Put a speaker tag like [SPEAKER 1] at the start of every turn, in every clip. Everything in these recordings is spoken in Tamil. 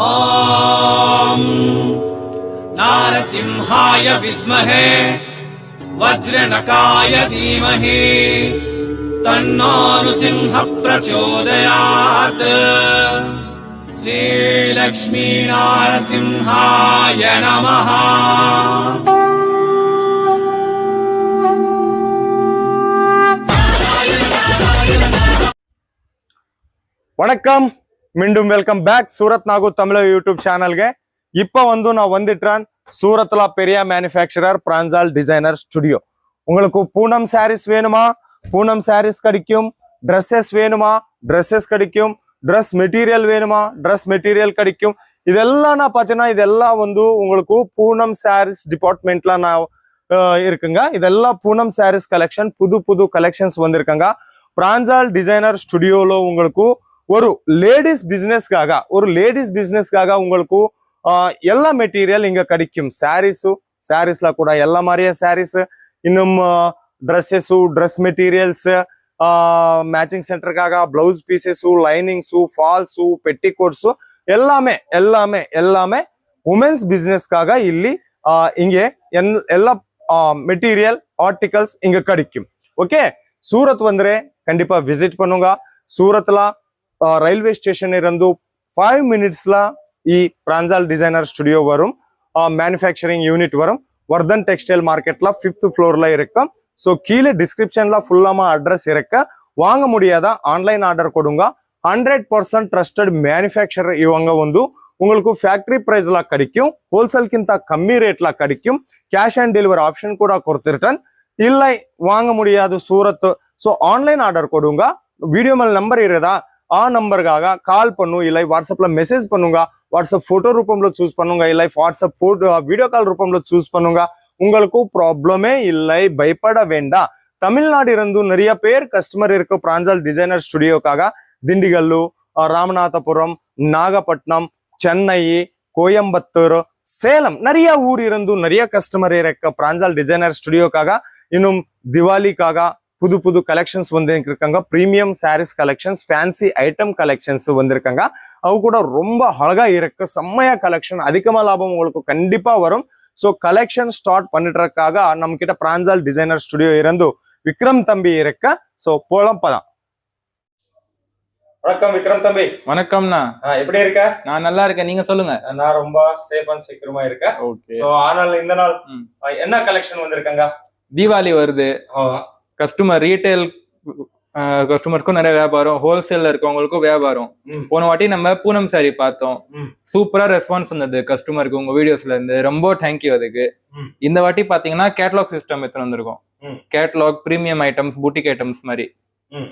[SPEAKER 1] ஓம் நாரசிம்ஹாய வித்மஹே வஜ்ரநகாய தீமஹி தன்னோ நృసింహ பிரச்சோதயாத். ஸ்ரீ லக்ஷ்மீ நாரசிம்ஹாய நமஹ.
[SPEAKER 2] வணக்கம், மீண்டும் welcome back Surat Nagu Tamil YouTube சேனல்ಗೆ. இப்போ நான் வந்துட்டேன் சூரத்ல பெரிய மேனுஃபேக்சரர் பிராஞ்சால் டிசைனர் ஸ்டுடியோ. உங்களுக்கு பூனம் சாரீஸ் வேணுமா? பூனம் சாரீஸ் கிடைக்கும். ட்ரெஸ்ஸஸ் வேணுமா? ட்ரெஸ்ஸஸ் கிடைக்கும். ட்ரெஸ் மெட்டீரியல் வேணுமா? ட்ரெஸ் மெட்டீரியல் கிடைக்கும். இதெல்லாம் நான் பார்த்தீங்கன்னா இதெல்லாம் உங்களுக்கு பூனம் சாரீஸ் டிபார்ட்மெண்ட்ல நான் இருக்குங்க. இதெல்லாம் பூனம் சாரீஸ் கலெக்ஷன், புது கலெக்ஷன்ஸ் வந்திருக்காங்க. பிராஞ்சால் டிசைனர் ஸ்டுடியோல உங்களுக்கு ஒரு லேடிஸ் பிசினஸ்க்காக உங்களுக்கு எல்லா மெட்டீரியல் இங்க கிடைக்கும். சாரீஸ்ல கூட எல்லா மாதிரியே சாரீஸ், இன்னும் ட்ரெஸ்ஸஸ், ட்ரெஸ் மெட்டீரியல்ஸ், மேட்சிங் சென்டருக்காக blouse pieces, linings, falls, petticoats எல்லாமே உமென்ஸ் பிசினஸ்க்காக ಇಲ್ಲಿ இங்கே எல்லா மெட்டீரியல் ஆர்டிகல்ஸ் இங்க கிடைக்கும். ஓகே, சூரத் வந்தரே கண்டிப்பா விசிட் பண்ணுங்க. சூரத்ல ரயில்வே ஸ்டேஷன் இருந்து 5 minutesல ಈ பிராஞ்சால் டிசைனர் ஸ்டுடியோ வரும். மேனுஃபேக்சரிங் யூனிட் வரும். வர்தன் டெக்ஸ்டைல் மார்க்கெட்ல 5th floorல இருக்கும். ஸோ கீழே டிஸ்கிரிப்ஷன்ல ஃபுல்லாமா அட்ரஸ் இருக்கு. வாங்க முடியாத ஆன்லைன் ஆர்டர் கொடுங்க. 100% ட்ரஸ்டட் மேனுஃபேக்சரர் இவங்க உங்களுக்கு ஃபேக்டரி பிரைஸ்ல கிடைக்கும். ஹோல்சேல்கிಂತ கம்மி ரேட்ல கிடைக்கும். கேஷ் ஆன் டெலிவரி ஆப்ஷன் கூட கொடுத்துருட்டேன். இல்லை வாங்க முடியாது சூரத், ஸோ ஆன்லைன் ஆர்டர் கொடுங்க. வீடியோ மேல் நம்பர் ಇರದಾ ಆ ನಂಬರ್ಗಾಗ ಕಾಲ್ ಪನ್ನು, ಇಲ್ಲ ವಾಟ್ಸಪ್ல மெசேஜ் பண்ணுங்க. வாட்ஸ்அப் போட்டோ ரூபம்ல சூஸ் பண்ணுங்க, இல்லை வாட்ஸ்அப் வீடியோ கால் ரூபம்ல சூஸ் பண்ணுங்க. உங்களுக்கு ப்ராப்ளமே இல்லை, பயப்பட வேண்டாம். தமிழ்நாடு இருந்து நிறைய பேர் கஸ்டமர் இருக்கு பிராஞ்சால் டிசைனர் ஸ்டுடியோக்காக. திண்டிகல்லு, ராமநாதபுரம், நாகப்பட்டினம், சென்னை, கோயம்புத்தூர், சேலம் நிறைய ஊர் இருந்து நிறைய கஸ்டமர் இருக்கு பிராஞ்சால் டிசைனர் ஸ்டுடியோக்காக. இன்னும் திவாலிக்காக புது கலெக்ஷன்ஸ் வந்திருக்காங்க. Premium sarees collections, fancy item collections வந்திருக்காங்க. அவு கூட ரொம்ப அழகா இருக்கு. செம்மையா கலெக்ஷன், அதிகமா லாபம் உங்களுக்கு கண்டிப்பா வரும். ஸோ கலெக்ஷன் ஸ்டார்ட் பண்ணிட்டுறதுக்காக நம்ம கிட்ட பிராஞ்சால் டிசைனர் ஸ்டுடியோ இருந்து விக்ரம் தம்பி இருக்க. ஸோ போலாம். வணக்கம் விக்ரம் தம்பி.
[SPEAKER 3] வணக்கம்ண்ணா,
[SPEAKER 2] எப்படி இருக்க?
[SPEAKER 3] நான் நல்லா இருக்கேன், நீங்க சொல்லுங்க.
[SPEAKER 2] நான் ரொம்ப சேஃப் அண்ட் செக்யூரமா இருக்கேன். ஸோ ஆனால் இந்த நாள் என்ன கலெக்ஷன் வந்திருக்காங்க?
[SPEAKER 3] தீபாவளி வருது. கஸ்டமர் ரீட்டைல் கஸ்டமருக்கும் நிறைய வியாபாரம், ஹோல்சேல்ல இருக்கவங்களுக்கும் வியாபாரம். போன வாட்டி நம்ம பூனம் சாரி பார்த்தோம். சூப்பரா ரெஸ்பான்ஸ் வந்தது கஸ்டமருக்கு உங்க வீடியோஸ்ல இருந்து. ரொம்ப தேங்க்யூ அதுக்கு. இந்த வாட்டி பாத்தீங்கன்னா கேட்டலாக் சிஸ்டம் எடுத்து வந்திருக்கோம். கேட்டலாக், பிரீமியம் ஐட்டம்ஸ், பூட்டிக் ஐட்டம்ஸ் மாதிரி.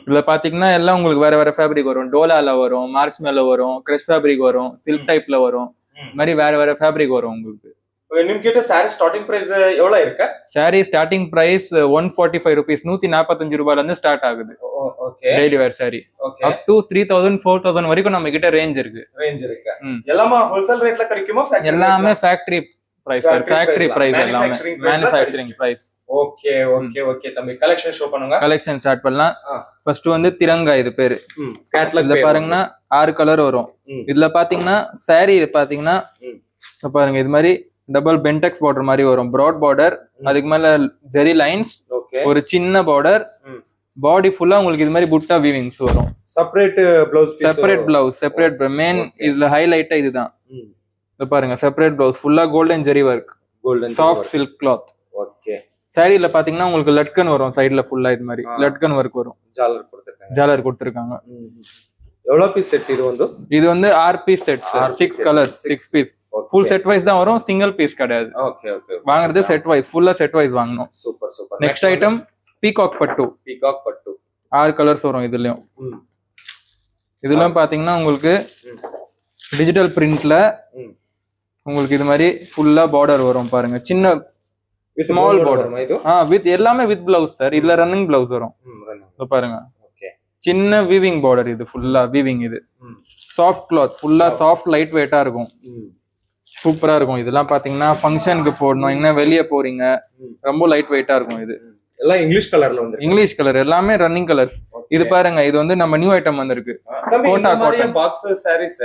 [SPEAKER 3] இதுல பாத்தீங்கன்னா எல்லாம் உங்களுக்கு வேற ஃபேப்ரிக் வரும். டோலால வரும், மார்ஸ் மேல வரும், கிரஷ் ஃபேப்ரிக் வரும், சில்க் டைப்ல வரும். இந்த மாதிரி வேற ஃபேப்ரிக் வரும் உங்களுக்கு.
[SPEAKER 2] நிம்கிட்ட சாரி ஸ்டார்டிங் பிரைஸ் எவ்வளவு இருக்கு?
[SPEAKER 3] சாரி ஸ்டார்டிங் பிரைஸ் 145 rupees, 145 ரூபாயில இருந்து ஸ்டார்ட் ஆகுது.
[SPEAKER 2] Okay,
[SPEAKER 3] daily where sorry up to 3000 4000 வரைக்கும் நம்ம கிட்ட ரேஞ்ச் இருக்கு.
[SPEAKER 2] எல்லாமே ஹோல்சேல் ரேட்ல கிடைக்குமா?
[SPEAKER 3] எல்லாமே factory price sir, factory price எல்லாமே மேனுஃபேக்சரிங் பிரைஸ்.
[SPEAKER 2] ஓகே தம்பி, கலெக்ஷன் ஷோ பண்ணுங்க.
[SPEAKER 3] கலெக்ஷன் ஸ்டார்ட் பண்ணலாம். ஃபர்ஸ்ட் திரங்கா, இது பேரு. கேட்லாக்ல பாருங்கன்னா 6 கலர் வரும். இதுல பாத்தீங்கன்னா சாரி பாத்தீங்கன்னா பாருங்க, இது மாதிரி டபுள் பென்டெக்ஸ் பார்டர் மாதிரி வரும். ப்ராட் பார்டர், அதுக்கு மேல ஜெரி லைன்ஸ், ஒரு சின்ன பார்டர், பாடி ஃபுல்லா உங்களுக்கு இது மாதிரி புட்டா வீவிங்ஸ் வரும்.
[SPEAKER 2] செப்பரேட் பிளவுஸ்,
[SPEAKER 3] செப்பரேட் மெயின் இதுல ஹைலைட்டா இதுதான். இது பாருங்க, செப்பரேட் பிளவுஸ் ஃபுல்லா golden zari work, soft silk cloth.
[SPEAKER 2] Okay,
[SPEAKER 3] சாரில பாத்தீங்கன்னா உங்களுக்கு லட்கன் வரும். சைடுல ஃபுல்லா இது மாதிரி லட்கன் ஒர்க் வரும். ஜாலர் கொடுத்திருக்காங்க.
[SPEAKER 2] எவ்வளவு பீஸ் செட் இது?
[SPEAKER 3] இது 6 piece set, 6 colours, 6 piece. Full set wise தான் வரும், சிங்கிள் பீஸ் கிடையாது. வாங்குறது செட் வைஸ், ஃபுல்லா செட் வைஸ் வாங்கணும்.
[SPEAKER 2] சூப்பர்.
[SPEAKER 3] நெக்ஸ்ட் ஐட்டம் பீகாக் பட்டு. 6 கலர்ஸ் வரும். இதுலயும் பாத்தீங்கன்னா உங்களுக்கு டிஜிட்டல் பிரிண்ட்ல உங்களுக்கு இது மாதிரி ஃபுல்லா பார்டர் வரும். பாருங்க, சின்ன ஸ்மால் பார்டர் வித் எல்லாமே வித் பிளவுஸ் சார். இதுல ரன்னிங் பிளவுஸ் வரும். பாருங்க, சின்ன வீவிங் பார்டர். இது ஃபுல்லா வீவிங். இது சாஃப்ட் கிளாத், ஃபுல்லா சாஃப்ட் லைட் வெயிட்டா இருக்கும். சூப்பரா இருக்கும். இதெல்லாம் பாத்தீங்கன்னா ஃபங்க்ஷனுக்கு போடணும், எங்கன்னா வெளியே போறீங்க, ரொம்ப லைட் வெயிட்டா இருக்கும். இது
[SPEAKER 2] எல்லாம் இங்கிலீஷ் கலர்ல வந்து
[SPEAKER 3] இங்கிலீஷ் கலர் எல்லாமே ரன்னிங் கலர்ஸ். இது பாருங்க, இது வந்து நம்ம நியூ ஐட்டம் வந்திருக்கு.
[SPEAKER 2] Kota cotton box sarees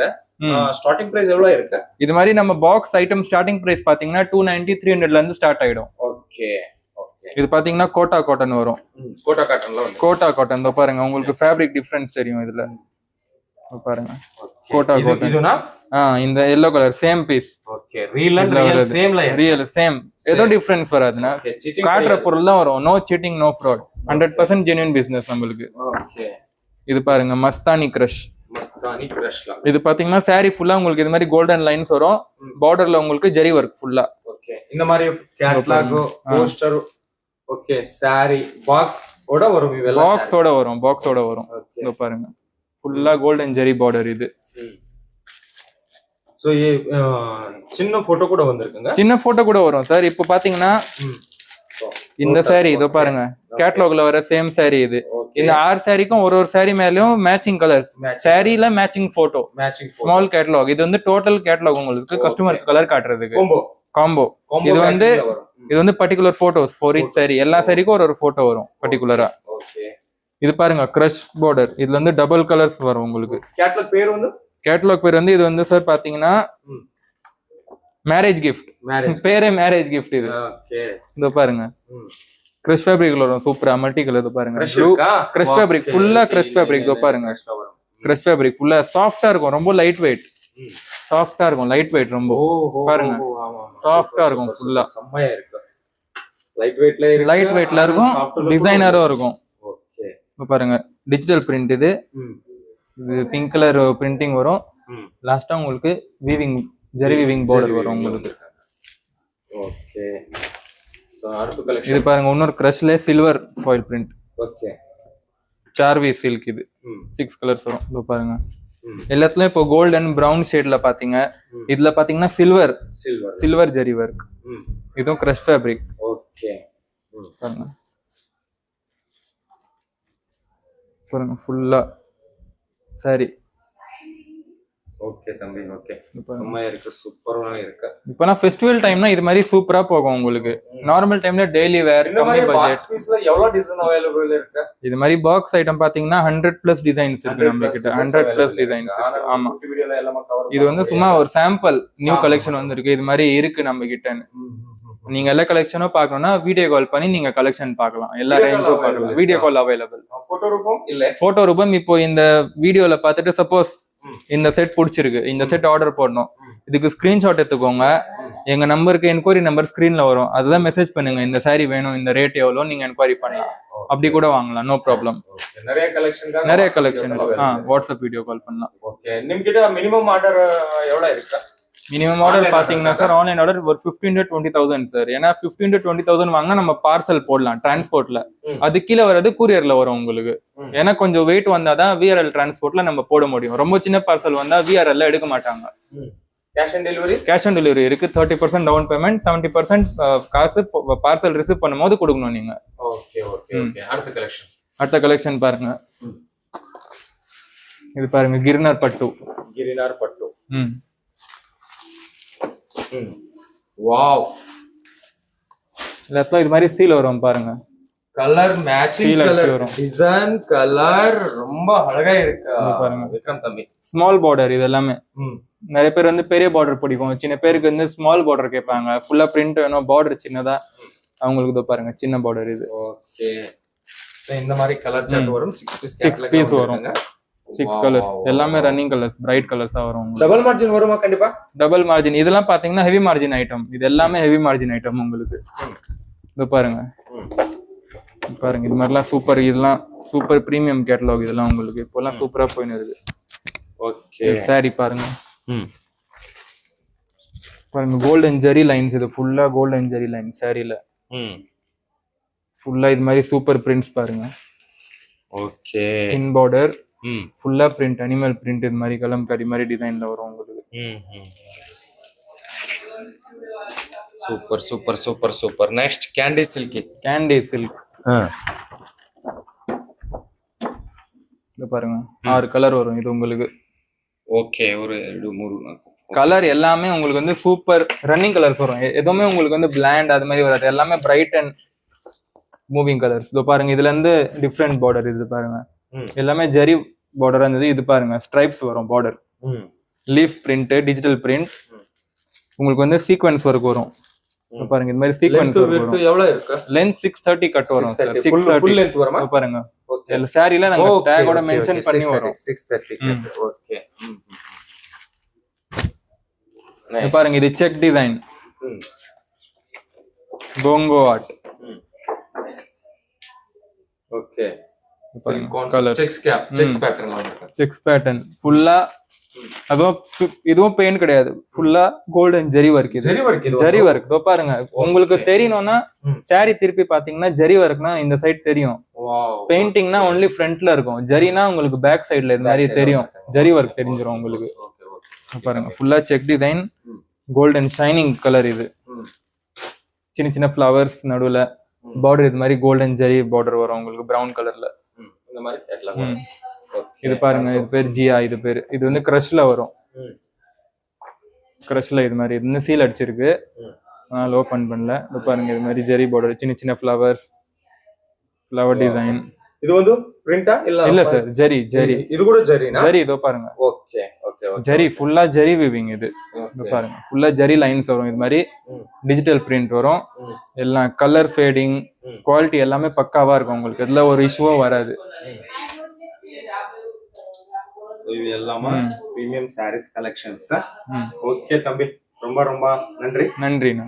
[SPEAKER 2] starting price எவ்வளவு இருக்கு?
[SPEAKER 3] இது மாதிரி நம்ம பாக்ஸ் ஐட்டம் ஸ்டார்டிங் பிரைஸ் பாத்தீங்கன்னா 290 300ல இருந்து ஸ்டார்ட் ஆயிடும்.
[SPEAKER 2] ஓகே.
[SPEAKER 3] இது பாத்தீங்கன்னா கோட்டா காட்டன் வரும்.
[SPEAKER 2] கோட்டா காட்டன்ல வந்து
[SPEAKER 3] கோட்டா காட்டன் இதோ பாருங்க, உங்களுக்கு ஃபேப்ரிக் டிஃபரன்ஸ் தெரியும் இதுல. பாருங்க கோட்டா காட்டன்.
[SPEAKER 2] இதுனா
[SPEAKER 3] இந்த yellow colour same piece.
[SPEAKER 2] Okay. Real same line.
[SPEAKER 3] Real same. ஏதோ டிஃபரன்ஸ் வராதுனா காட்ற பொருள் தான் வரும். No cheating no fraud. 100% genuine business நமக்கு. ஓகே. இது பாருங்க மஸ்தானி கிரஷ்.
[SPEAKER 2] மஸ்தானி கிரஷ்ல
[SPEAKER 3] இது பாத்தீங்கன்னா saree ஃபுல்லா உங்களுக்கு இது மாதிரி கோல்டன் லைன்ஸ் வரும். பார்டர்ல உங்களுக்கு ஜரி வர்க் ஃபுல்லா.
[SPEAKER 2] ஓகே. இந்த மாதிரி catalogue poster. Okay. saree box ஓட வரும். இதெல்லாம்
[SPEAKER 3] பாக்ஸோட வரும். இதோ பாருங்க ஃபுல்லா கோல்டன் ஜரி பார்டர் இது.
[SPEAKER 2] சோ சின்ன போட்டோ கூட வந்திருக்குங்க.
[SPEAKER 3] சின்ன போட்டோ கூட வரும் சார். இப்போ பாத்தீங்கன்னா இந்த saree இதோ பாருங்க, கேட்டலாக்ல வர சேம் saree இது. இந்த 6 சாரிக்கும் ஒரு saree மேலயும் மேட்சிங் கலர்ஸ். சாரில மேட்சிங் போட்டோ, ஸ்மால் கேட்டலாக். இது வந்து டோட்டல் கேட்டலாக் உங்களுக்கு கஸ்டமருக்கு கலர் காட்டுறதுக்கு காம்போ. இது வந்து particular photos for each saree. எல்லா சாரிக்கும் ஒரு போட்டோ வரும் பர்టిక్యులரா. இது பாருங்க கிரஷ் பார்டர். இதுல வந்து டபுள் கலர்ஸ் வரும் உங்களுக்கு. கேட்டலாக் பேர் வந்து இது வந்து சார் பாத்தீங்கன்னா மேரேஜ் கிஃப்ட். பேரே மேரேஜ் கிஃப்ட் இது. இதோ பாருங்க கிரஷ் ஃபேப்ரிக்ல வரும். சூப்பரா மல்டி கலர். இதோ பாருங்க கிரஷ் ஃபேப்ரிக் ஃபுல்லா கிரஷ் ஃபேப்ரிக். இதோ பாருங்க கிரஷ் ஃபேப்ரிக் ஃபுல்லா சாஃப்டா இருக்கும். ரொம்ப லைட் வெயிட். சாஃப்டா இருக்கும். லைட் வெயிட் ரொம்ப. பாருங்க சாஃப்டா இருக்கும். ஃபுல்லா செம்மையா இருக்கு. லைட் வெயிட்ல இருக்கும். டிசைனரும் இருக்கும். இப்போ பாருங்க டிஜிட்டல் பிரிண்ட். இது பிங்க் கலர் பிரிண்டிங் வரும். லாஸ்டா உங்களுக்கு வீவிங் ஜரி வீவிங் பார்டர் வரும் உங்களுக்கு.
[SPEAKER 2] ஓகே. சோ அடுத்த கலெக்ஷன்
[SPEAKER 3] இது பாருங்க இன்னொரு கிரஷ்ல சில்வர் ஃபாயில் பிரிண்ட்.
[SPEAKER 2] ஓகே.
[SPEAKER 3] சார்வி சில்க். இது 6 கலர்ஸ் வரும். இதோ பாருங்க எல்லாத்துலயும் இப்போ கோல்ட் அண்ட் பிரவுன் ஷேட்ல பாத்தீங்க. இதுல பாத்தீங்கன்னா சில்வர் ஜரி வர்க். இதுவும் கிரஷ் ஃபேப்ரிக்.
[SPEAKER 2] ஓகே.
[SPEAKER 3] பாருங்க ஃபுல்லா சாரி.
[SPEAKER 2] ஓகே தம்பி. ஓகே. செம்மையா இருக்கு. சூப்பரா இருக்கு.
[SPEAKER 3] இப்பனா ஃபெஸ்டிவல் டைம்னா இது மாதிரி சூப்பரா போகும் உங்களுக்கு. நார்மல் டைம்ல டெய்லி வேர் கம்மி பட்ஜெட்.
[SPEAKER 2] பாக்ஸ் பீஸ்ல எவ்வளவு டிசைன் அவேலபிள் இருக்கு?
[SPEAKER 3] இது மாதிரி பாக்ஸ் ஐட்டம் பாத்தீங்கன்னா 100+ டிசைன்ஸ் இருக்கு நம்ம கிட்ட. 100+ டிசைன்ஸ். ஆமா. இது வந்து சும்மா ஒரு சாம்பிள் நியூ கலெக்ஷன் வந்திருக்கு. இது மாதிரி இருக்கு நம்ம கிட்ட. நீங்க எல்லா கலெக்ஷனும் பார்க்கணும்னா வீடியோ கால் பண்ணி நீங்க கலெக்ஷன் பார்க்கலாம். எல்லா ரேஞ்சும் பார்க்கலாம். Video call available. போட்டோ ரூபம் இப்போ இந்த வீடியோல பார்த்துட்டு சப்போஸ் இந்த செட் பிடிச்சிருக்கு, இந்த செட் ஆர்டர் போடணும், இதுக்கு ஸ்கிரீன்ஷாட் எடுத்துக்கோங்க. எங்க நம்பருக்கு என்கொயரி நம்பர் ஸ்கிரீன்ல வரும். அதுதான் மெசேஜ் பண்ணுங்க. இந்த saree வேணும், இந்த ரேட் எவ்வளோ, நீங்க என்கொயரி பண்ணலாம். அப்படி கூட வாங்கலாம். No problem. நிறைய கலெக்ஷன் வாட்ஸ்அப் வீடியோ கால் பண்ணலாம்.
[SPEAKER 2] ஓகே. நிம்கிட்ட மினிமம் ஆர்டர் எவ்வளவு இருக்கு?
[SPEAKER 3] மினிமம் ஆர்டர் பாத்தீங்கன்னா சார் ஆன்லைன் ஆர்டர் ஒரு 15 to 20,000 சார். ஏன்னா 15 to 20,000 வாங்கினா நம்ம பார்சல் போடலாம் டிரான்ஸ்போர்ட்ல. அது கீழே வர்றது கூரியர்ல வரும் உங்களுக்கு. ஏன்னா கொஞ்சம் வெயிட் வந்தாதான் VRL டிரான்ஸ்போர்ட்ல நம்ம போட முடியும். ரொம்ப சின்ன பார்சல் வந்தா VRL எடுக்க மாட்டாங்க. கேஷ் ஆன் டெலிவரி இருக்கு. 30% டவுன் பேமெண்ட், 70% காசு பார்சல் ரிசீவ் பண்ணும்போது கொடுக்கணும் நீங்க. அடுத்த கலெக்ஷன் பாருங்க. இது பாருங்க கிரினார் பட்டு.
[SPEAKER 2] வாவ்.
[SPEAKER 3] லெஃப்ட்ல இது மாதிரி சீல் வரும் பாருங்க.
[SPEAKER 2] Colour matching colour design colour ரொம்ப அழகா இருக்கு
[SPEAKER 3] பாருங்க.
[SPEAKER 2] விக்ரம் தம்பி
[SPEAKER 3] ஸ்மால் பார்டர். இது எல்லாமே நிறைய பேர் வந்து பெரிய பார்டர் பிடிக்கும். சின்ன பேருக்கு வந்து ஸ்மால் பார்டர் கேட்பாங்க. ஃபுல்லா பிரிண்ட் வேணும், பார்டர் சின்னதா. அவங்களுக்கு இதோ பாருங்க சின்ன பார்டர் இது.
[SPEAKER 2] ஓகே. சோ இந்த மாதிரி கலர் சார்ட் வரும். 6 பீஸ்
[SPEAKER 3] வரும். 6 கலர்ஸ் எல்லாமே ரன்னிங் கலர்ஸ், பிரைட் கலர்ஸா வரும்.
[SPEAKER 2] டபுள் மார்ஜின் வருமா? கண்டிப்பா
[SPEAKER 3] டபுள் மார்ஜின். இதெல்லாம் பாத்தீங்கன்னா ஹெவி மார்ஜின் ஐட்டம். இது எல்லாமே ஹெவி மார்ஜின் ஐட்டம் உங்களுக்கு. இது பாருங்க பாருங்க இது மாதிரிலாம் சூப்பர். இதெல்லாம் சூப்பர் பிரீமியம் கேட்டலாக். இதெல்லாம் உங்களுக்கு இப்போலாம் சூப்பரா போயின்னு இருக்கு.
[SPEAKER 2] ஓகே.
[SPEAKER 3] சாரி பாருங்க. பாருங்க கோல்டன் ஜெரி லைன்ஸ். இது ஃபுல்லா கோல்டன் ஜெரி லைன் சாரில. ஃபுல்லா இது மாதிரி சூப்பர் பிரிண்ட்ஸ் பாருங்க.
[SPEAKER 2] ஓகே.
[SPEAKER 3] இன் பார்டர் ஃபுல்லா பிரிண்ட், அனிமல் பிரிண்ட். இது மாதிரி கலம்காரி மாதிரி டிசைன்ல வரும் உங்களுக்கு.
[SPEAKER 2] Super super super super. Next candy silk.
[SPEAKER 3] இது பாருங்க 6 கலர் வரும் இது உங்களுக்கு.
[SPEAKER 2] ஓகே. ஒரு 2-3
[SPEAKER 3] கலர் எல்லாமே உங்களுக்கு வந்து சூப்பர் ரன்னிங் கலர்ஸ் வரும். எதுவுமே உங்களுக்கு வந்து பிளாண்ட் அது மாதிரி வராது. எல்லாமே பிரைட் அண்ட் மூவிங் கலர்ஸ். இதோ பாருங்க, இதுல இருந்து டிஃப்ரெண்ட் பார்டர். இது பாருங்க எல்லாமே ஜரி பார்டரா இருந்தது. இது பாருங்க ஸ்ட்ரைப்ஸ் வரும் border. Leaf print, digital print. உங்களுக்கு வந்து சீக்வென்ஸ் ஒர்க் வரும். பாருங்க இந்த மாதிரி சீக்வென்ஸ் வரும்.
[SPEAKER 4] எவ்வளவு இருக்கு?
[SPEAKER 3] லெந்த் 630 கட் வரும் சார்.
[SPEAKER 4] 630 ஃபுல் லெந்த் வருமா?
[SPEAKER 3] பாருங்க எல்லா சாரில நாங்க டேகோட மென்ஷன் பண்ணி வரோம்.
[SPEAKER 4] 630. ஓகே.
[SPEAKER 3] பாருங்க இது செக் டிசைன், போங்கோ art.
[SPEAKER 4] Okay. Colour checks
[SPEAKER 3] pattern ஃபுல்லா. அதுவும் இதுவும் பெயிண்ட் கிடையாது, ஃபுல்லா golden zari work. Zari work இதோ பாருங்க. உங்களுக்கு தெரியணும்னா சாரி திருப்பி பாத்தீங்கன்னா ஜெரி ஒர்க்னா இந்த சைடு தெரியும், பெயிண்டிங்னா ஒன்லி ஃப்ரண்ட்ல இருக்கும், ஜெரினா உங்களுக்கு பேக் சைடுல இது மாதிரி தெரியும். ஜெரி ஒர்க் தெரிஞ்சிடும் உங்களுக்கு. பாருங்க ஃபுல்லா check design, golden shining colour. இது சின்ன சின்ன ஃப்ளவர்ஸ் நடுவுல பார்டர். இது மாதிரி கோல்டன் ஜெரி பார்டர் வரும் உங்களுக்கு பிரவுன் கலர்ல.
[SPEAKER 4] இந்த மாதிரி
[SPEAKER 3] இது பாருங்க, இது பேர் ஜியா. இது பேரு இது வந்து கிரஷ்ல வரும். கிரஷ்ல இது மாதிரி இது சீல் அடிச்சிருக்கு, அதனால ஓபன் பண்ணல. இது பாருங்க இது மாதிரி ஜெரி பார்டர், சின்ன சின்ன ஃப்ளவர்ஸ், ஃப்ளவர் டிசைன்.
[SPEAKER 2] இது வந்து பிரிண்டா
[SPEAKER 3] இல்ல சார், ஜெரி. ஜெரி
[SPEAKER 2] இது கூட ஜெரினா?
[SPEAKER 3] ஜெரி இதோ பாருங்க.
[SPEAKER 4] Okay okay.
[SPEAKER 3] ஜெரி ஃபுல்லா ஜெரி வீவிங். இது பாருங்க ஃபுல்லா ஜெரி லைன்ஸ் வரும். இது மாதிரி டிஜிட்டல் பிரிண்ட் வரும். எல்லாம் கலர் ஃபேடிங், குவாலிட்டி எல்லாமே பக்காவா இருக்கும் உங்களுக்கு. இதுல ஒரு இஷ்யூவும் வராது.
[SPEAKER 2] இது எல்லாமே பிரீமியம் சாரீஸ் கலெக்ஷன்ஸ். ஓகே தம்பி, ரொம்ப ரொம்ப நன்றி.
[SPEAKER 3] நன்றிண்ணா.